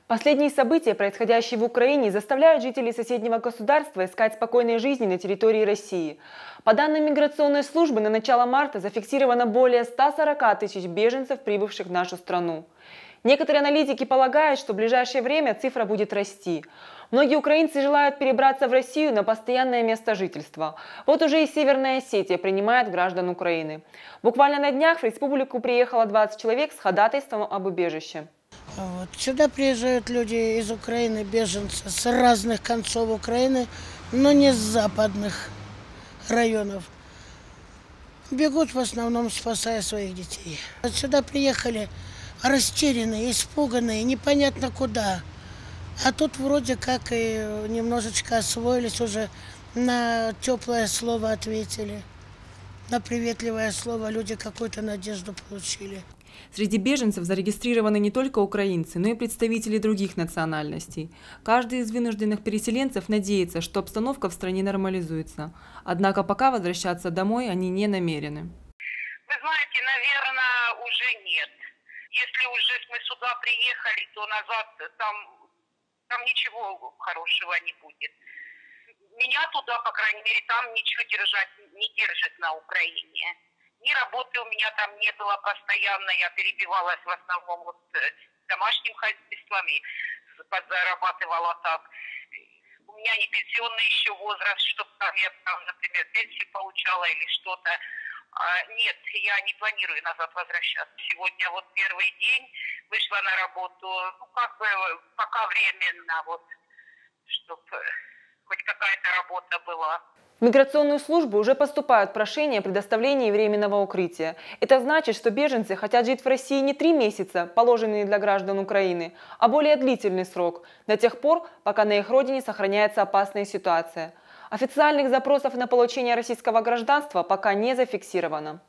Последние события, происходящие в Украине, заставляют жителей соседнего государства искать спокойной жизни на территории России. По данным миграционной службы, на начало марта зафиксировано более 140 тысяч беженцев, прибывших в нашу страну. Некоторые аналитики полагают, что в ближайшее время цифра будет расти. Многие украинцы желают перебраться в Россию на постоянное место жительства. Вот уже и Северная Осетия принимает граждан Украины. Буквально на днях в республику приехало 20 человек с ходатайством об убежище. Сюда приезжают люди из Украины, беженцы с разных концов Украины, но не с западных районов. Бегут в основном, спасая своих детей. Сюда приехали растерянные, испуганные, непонятно куда. А тут вроде как и немножечко освоились уже, на теплое слово ответили, на приветливое слово люди какую-то надежду получили. Среди беженцев зарегистрированы не только украинцы, но и представители других национальностей. Каждый из вынужденных переселенцев надеется, что обстановка в стране нормализуется. Однако пока возвращаться домой они не намерены. Вы знаете, наверное, уже нет. Если уже мы сюда приехали, то назад там ничего хорошего не будет. Меня туда, по крайней мере, там ничего не держит на Украине. Ни работы у меня там не было постоянно, я перебивалась в основном вот домашним хозяйством и зарабатывала так. У меня не пенсионный еще возраст, чтобы там я, например, пенсию получала или что-то. Нет, я не планирую назад возвращаться. Сегодня вот первый день вышла на работу, ну как бы пока временно, вот, чтобы хоть какая-то работа была. В миграционную службу уже поступают прошения о предоставлении временного укрытия. Это значит, что беженцы хотят жить в России не 3 месяца, положенные для граждан Украины, а более длительный срок, до тех пор, пока на их родине сохраняется опасная ситуация. Официальных запросов на получение российского гражданства пока не зафиксировано.